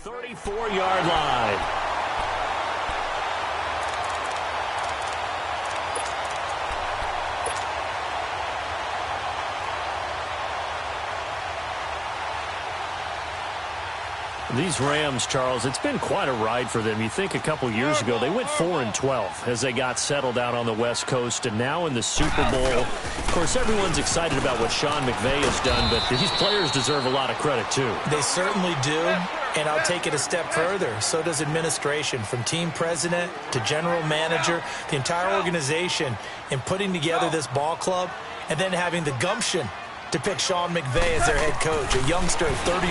34-yard line. These Rams, Charles, it's been quite a ride for them. You think a couple years ago they went 4-12 as they got settled out on the West Coast, and now in the Super Bowl. Of course, everyone's excited about what Sean McVay has done, but these players deserve a lot of credit too. They certainly do, and I'll take it a step further. So does administration, from team president to general manager, the entire organization, in putting together this ball club and then having the gumption to pick Sean McVay as their head coach, a youngster, 31,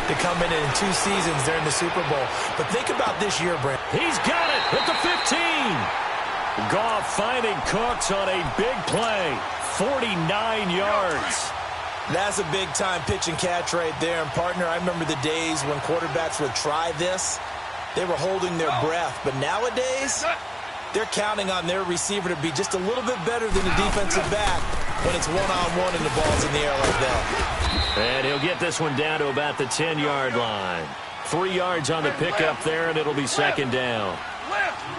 to come in 2 seasons during the Super Bowl. But think about this year, Brent. He's got it at the 15. Goff finding Cooks on a big play, 49 yards. That's a big-time pitch and catch right there. And, partner, I remember the days when quarterbacks would try this. They were holding their breath. But nowadays, they're counting on their receiver to be just a little bit better than the defensive back when it's one-on-one and the ball's in the air like that. And he'll get this one down to about the 10-yard line. 3 yards on the pickup there, and it'll be second down.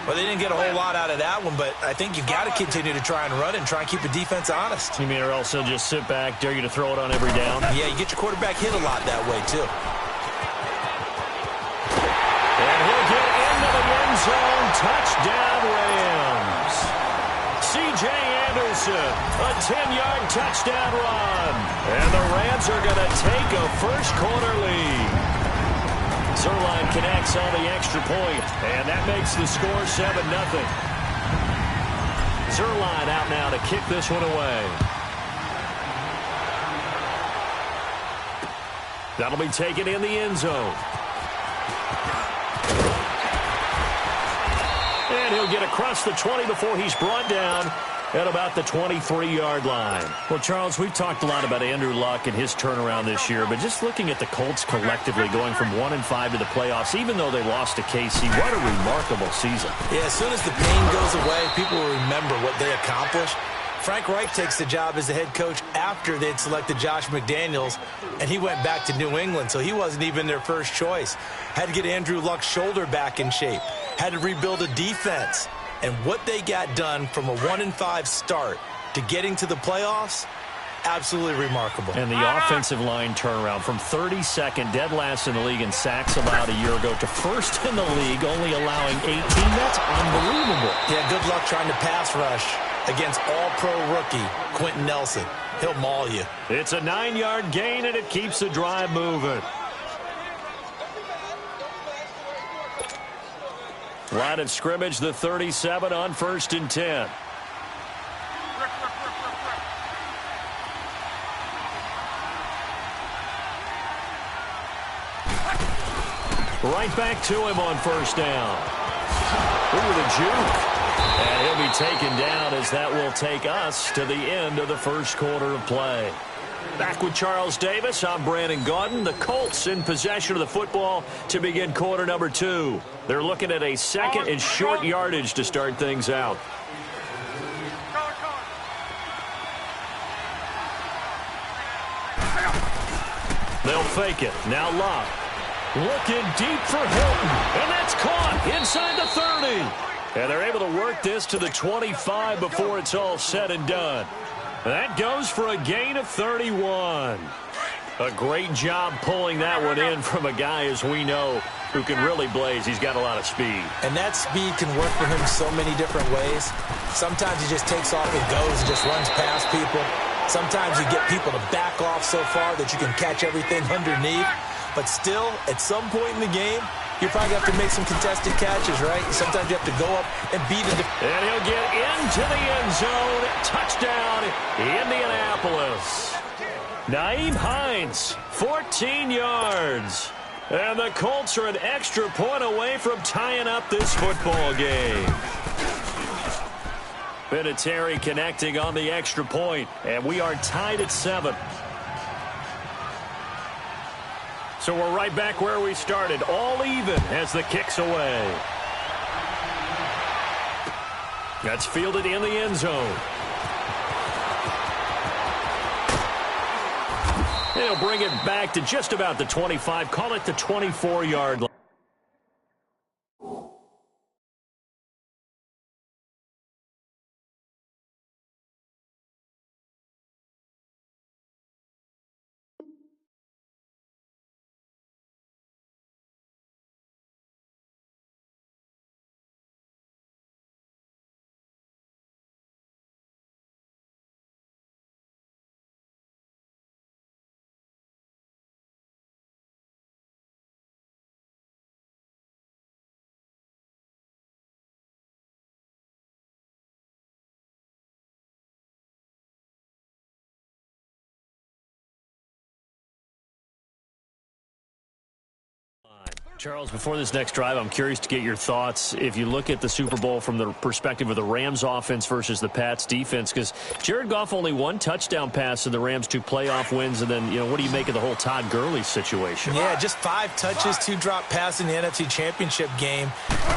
Well, they didn't get a whole lot out of that one, but I think you've got to continue to try and run and try and keep the defense honest. You mean or else they'll just sit back, dare you to throw it on every down? Yeah, you get your quarterback hit a lot that way, too. And he'll get into the end zone. Touchdown, Rams. C.J. Anderson, a 10-yard touchdown run. And the Rams are going to take a first-quarter lead. Zerline connects on the extra point, and that makes the score 7-0. Zerline out now to kick this one away. That'll be taken in the end zone. And he'll get across the 20 before he's brought down at about the 23-yard line. Well, Charles, we've talked a lot about Andrew Luck and his turnaround this year, but just looking at the Colts collectively going from 1-5 to the playoffs, even though they lost to KC, what a remarkable season. Yeah, as soon as the pain goes away, people will remember what they accomplished. Frank Reich takes the job as the head coach after they'd selected Josh McDaniels, and he went back to New England, so he wasn't even their first choice. Had to get Andrew Luck's shoulder back in shape. Had to rebuild a defense. And what they got done from a 1-5 start to getting to the playoffs, absolutely remarkable. And the offensive line turnaround from 32nd, dead last in the league in sacks allowed a year ago, to first in the league, only allowing 18. That's unbelievable. Yeah, good luck trying to pass rush against all-pro rookie Quentin Nelson. He'll maul you. It's a 9-yard gain, and it keeps the drive moving. Line of scrimmage, the 37 on 1st and 10. Right back to him on 1st down. Ooh, the juke. And he'll be taken down as that will take us to the end of the first quarter of play. Back with Charles Davis, I'm Brandon Gaudin. The Colts in possession of the football to begin quarter number 2. They're looking at a second and short yardage to start things out. They'll fake it. Now Locke. Looking deep for Hilton. And that's caught inside the 30. And they're able to work this to the 25 before it's all said and done. That goes for a gain of 31. A great job pulling that one in from a guy, as we know, who can really blaze. He's got a lot of speed. And that speed can work for him so many different ways. Sometimes he just takes off and goes and just runs past people. Sometimes you get people to back off so far that you can catch everything underneath. But still, at some point in the game, you probably have to make some contested catches, right? Sometimes you have to go up and beat it. And he'll get into the end zone. Touchdown, Indianapolis. Nyheim Hines, 14 yards. And the Colts are an extra point away from tying up this football game. Vinatieri connecting on the extra point, and we are tied at 7. So we're right back where we started, all even as the kick's away. That's fielded in the end zone. They'll bring it back to just about the 25. Call it the 24-yard line. Charles, before this next drive, I'm curious to get your thoughts. If you look at the Super Bowl from the perspective of the Rams offense versus the Pats defense, because Jared Goff only one touchdown pass in the Rams, 2 playoff wins, and then, what do you make of the whole Todd Gurley situation? Yeah, just 5 touches, 2 drop passes in the NFC Championship game.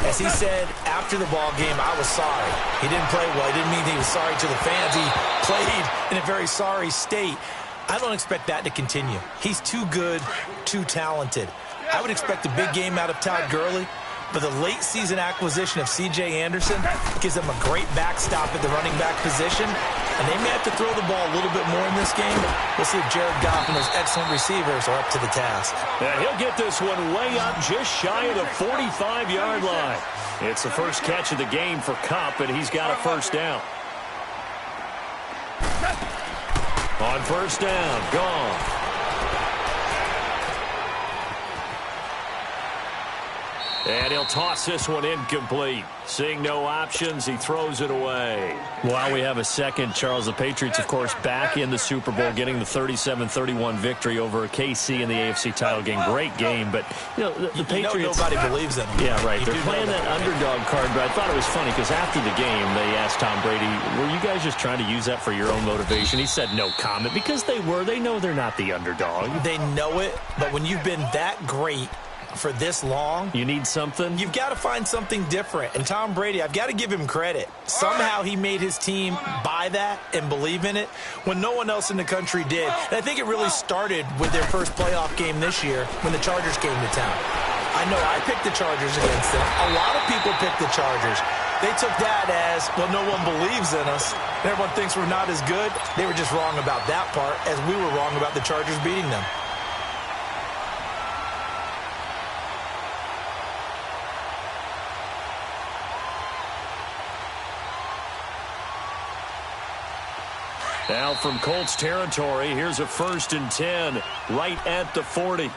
As he said after the ball game, I was sorry. He didn't play well. He didn't mean he was sorry to the fans. He played in a very sorry state. I don't expect that to continue. He's too good, too talented. I would expect a big game out of Todd Gurley, but the late-season acquisition of C.J. Anderson gives them a great backstop at the running back position, and they may have to throw the ball a little bit more in this game. We'll see if Jared Goff and those excellent receivers are up to the task. Yeah, he'll get this one way up just shy of the 45-yard line. It's the first catch of the game for Kupp, and he's got a first down. On first down, gone. And he'll toss this one incomplete. Seeing no options, he throws it away. While we have a second, Charles, the Patriots, of course, back in the Super Bowl, getting the 37-31 victory over KC in the AFC title game. Great game, but, the Patriots... nobody believes in them. Yeah, right. They're playing that underdog card, but I thought it was funny because after the game, they asked Tom Brady, were you guys just trying to use that for your own motivation? He said no comment because they were. They know they're not the underdog. They know it, but when you've been that great for this long, you need something. You've got to find something different. And Tom Brady, I've got to give him credit. Somehow he made his team buy that and believe in it when no one else in the country did. And I think it really started with their first playoff game this year when the Chargers came to town. I know I picked the Chargers against them. A lot of people picked the Chargers. They took that as, well, no one believes in us. And everyone thinks we're not as good. They were just wrong about that part, as we were wrong about the Chargers beating them. Now from Colts territory, here's a 1st and 10 right at the 40.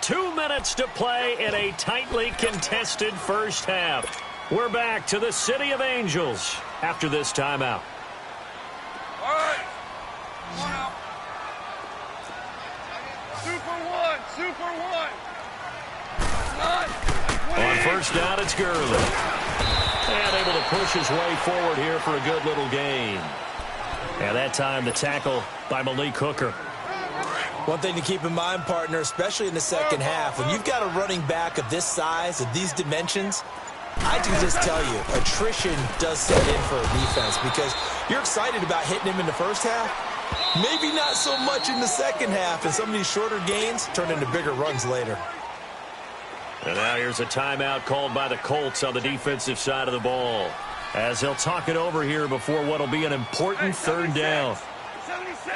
2 minutes to play in a tightly contested first half. We're back to the City of Angels after this timeout. All right. One out. Super one. On first down, it's Gurley. And able to push his way forward here for a good little gain. And that time, the tackle by Malik Hooker. One thing to keep in mind, partner, especially in the second half, when you've got a running back of this size, of these dimensions, I can just tell you, attrition does set in for a defense because you're excited about hitting him in the first half. Maybe not so much in the second half, and some of these shorter gains turn into bigger runs later. And now here's a timeout called by the Colts on the defensive side of the ball, as they'll talk it over here before what will be an important third down. 76.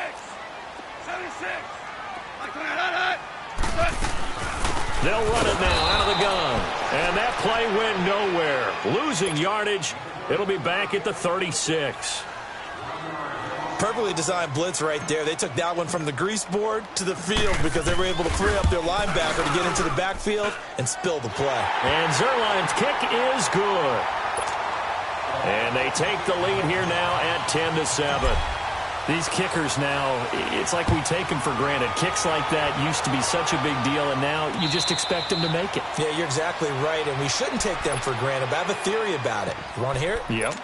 They'll run it now out of the gun. And that play went nowhere. Losing yardage. It'll be back at the 36. Perfectly designed blitz right there. They took that one from the grease board to the field because they were able to free up their linebacker to get into the backfield and spill the play. And Zerline's kick is good. And they take the lead here now at 10-7. These kickers now, it's like we take them for granted. Kicks like that used to be such a big deal, and now you just expect them to make it. Yeah, you're exactly right, and we shouldn't take them for granted, but I have a theory about it. You want to hear it? Yep.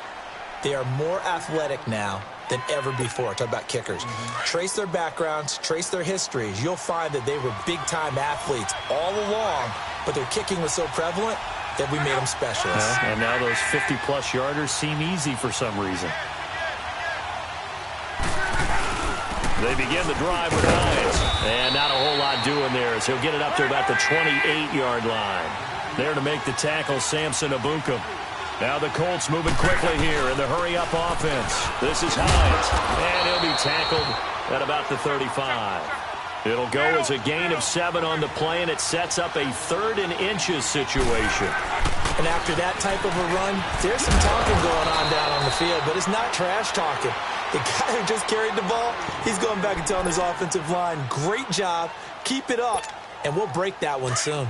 They are more athletic now than ever before. Talk about kickers. Trace their backgrounds, trace their histories. You'll find that they were big-time athletes all along, but their kicking was so prevalent that we made them specialists. And now those 50-plus yarders seem easy for some reason. They begin the drive with Hines. And not a whole lot doing there as he'll get it up to about the 28-yard line. There to make the tackle, Samson Abukum. Now the Colts moving quickly here in the hurry-up offense. This is Hines, and he'll be tackled at about the 35. It'll go as a gain of 7 on the play, and it sets up a 3rd and inches situation. And after that type of a run, there's some talking going on down on the field, but it's not trash talking. The guy who just carried the ball, he's going back and telling his offensive line, great job, keep it up, and we'll break that one soon.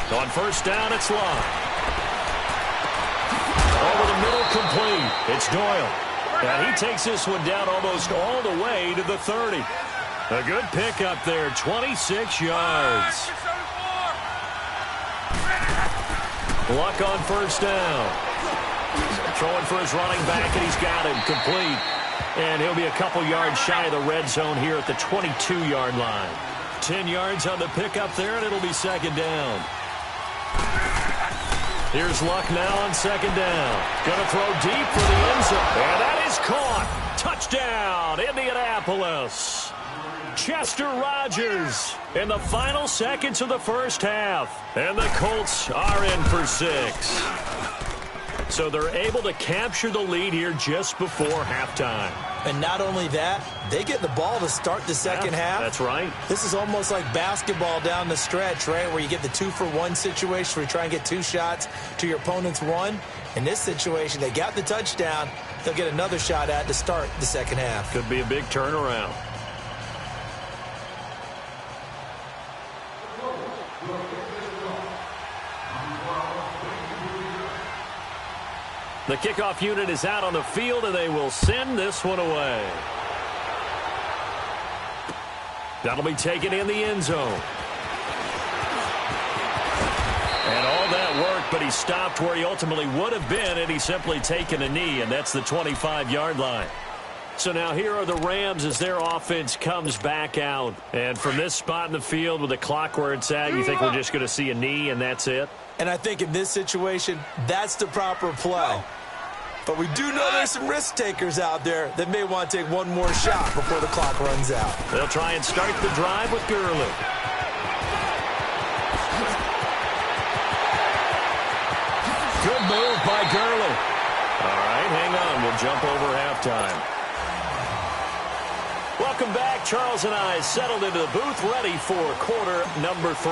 On first down, it's Love. Over the middle, complete. It's Doyle. And he takes this one down almost all the way to the 30. A good pickup there, 26 yards. Luck on first down. Throwing for his running back, and he's got it complete. And he'll be a couple yards shy of the red zone here at the 22-yard line. 10 yards on the pickup there, and it'll be second down. Here's Luck now on second down. Going to throw deep for the end zone. And that is caught. Touchdown, Indianapolis. Chester Rogers in the final seconds of the first half. And the Colts are in for 6. So they're able to capture the lead here just before halftime. And not only that, they get the ball to start the second half. That's right. This is almost like basketball down the stretch, right, where you get the 2-for-1 situation where you try and get 2 shots to your opponent's 1. In this situation, they got the touchdown. They'll get another shot at to start the second half. Could be a big turnaround. The kickoff unit is out on the field, and they will send this one away. That'll be taken in the end zone. And all that work, but he stopped where he ultimately would have been, and he's simply taken a knee, and that's the 25-yard line. So now here are the Rams as their offense comes back out. And from this spot in the field with the clock where it's at, you think we're just going to see a knee and that's it? And I think in this situation, that's the proper play. But we do know there's some risk takers out there that may want to take one more shot before the clock runs out. They'll try and start the drive with Gurley. Good move by Gurley. All right, hang on. We'll jump over halftime. Welcome back. Charles and I settled into the booth, ready for quarter number 3.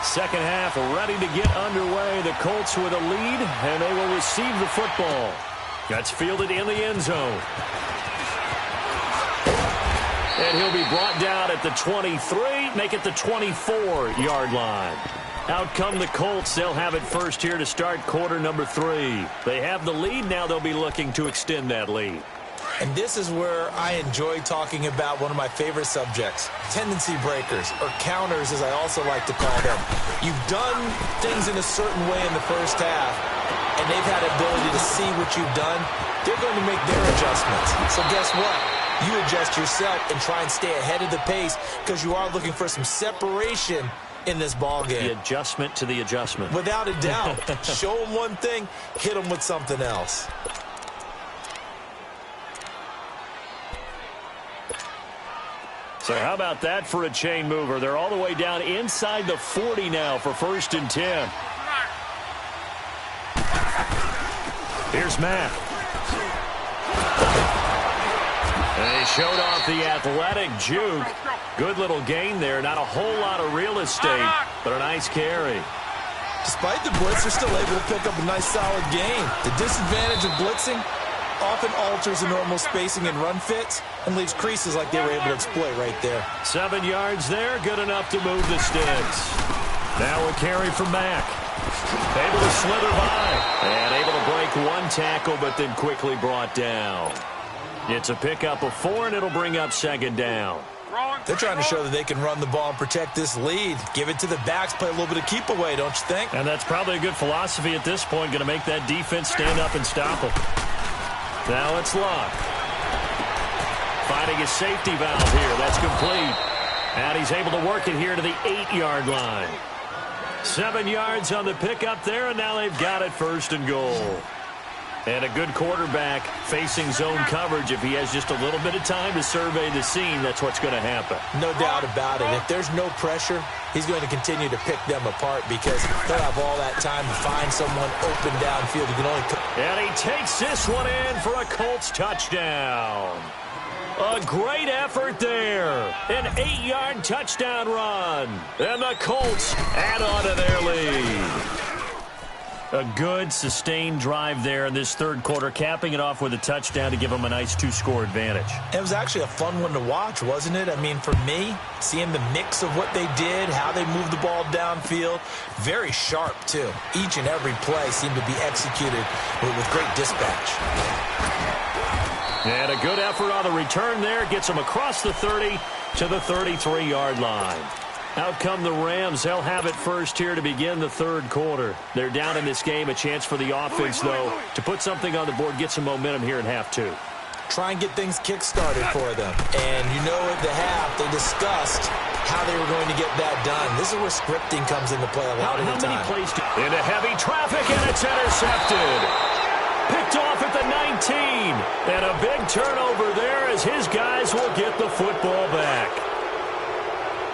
Second half ready to get underway. The Colts with a lead, and they will receive the football. That's fielded in the end zone. And he'll be brought down at the 23, make it the 24-yard line. Out come the Colts. They'll have it first here to start quarter number 3. They have the lead. Now they'll be looking to extend that lead. And this is where I enjoy talking about one of my favorite subjects, tendency breakers, or counters as I also like to call them. You've done things in a certain way in the first half, and they've had the ability to see what you've done. They're going to make their adjustments. So guess what? You adjust yourself and try and stay ahead of the pace because you are looking for some separation in this ball game. The adjustment to the adjustment. Without a doubt. Show them one thing, hit them with something else. So how about that for a chain mover? They're all the way down inside the 40 now for 1st and 10. Here's Matt. And he showed off the athletic juke. Good little gain there. Not a whole lot of real estate, but a nice carry. Despite the blitz, they're still able to pick up a nice solid gain. The disadvantage of blitzing often alters the normal spacing and run fits and leaves creases like they were able to exploit right there. 7 yards there, good enough to move the sticks. Now a carry from Mack. Able to slither by. And able to break one tackle, but then quickly brought down. It's a pickup of 4, and it'll bring up second down. They're trying to show that they can run the ball and protect this lead. Give it to the backs, play a little bit of keep away, don't you think? And that's probably a good philosophy at this point, going to make that defense stand up and stop them. Now it's Luck. Finding his safety valve here. That's complete. And he's able to work it here to the 8-yard line. 7 yards on the pickup there, and now they've got it 1st and goal. And a good quarterback facing zone coverage. If he has just a little bit of time to survey the scene, that's what's going to happen. No doubt about it. If there's no pressure, he's going to continue to pick them apart because they'll have all that time to find someone open downfield. You can only... And he takes this one in for a Colts touchdown. A great effort there. An 8-yard touchdown run. And the Colts add on to their lead. A good, sustained drive there in this third quarter, capping it off with a touchdown to give them a nice 2-score advantage. It was actually a fun one to watch, wasn't it? I mean, for me, seeing the mix of what they did, how they moved the ball downfield, very sharp, too. Each and every play seemed to be executed with great dispatch. And a good effort on the return there. Gets them across the 30 to the 33-yard line. Out come the Rams. They'll have it first here to begin the third quarter. They're down in this game. A chance for the offense, though, to put something on the board, get some momentum here in half two. Try and get things kick-started for them. And you know at the half, they discussed how they were going to get that done. This is where scripting comes into play a lot of the time. How many plays into heavy traffic, and it's intercepted. Picked off at the 19. And a big turnover there as his guys will get the football back.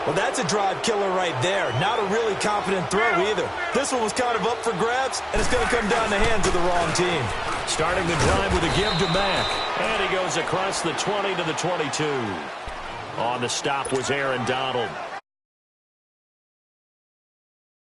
Well, that's a drive killer right there. Not a really confident throw either. This one was kind of up for grabs, and it's going to come down the hands of the wrong team. Starting the drive with a give to Mack. And he goes across the 20 to the 22. On the stop was Aaron Donald.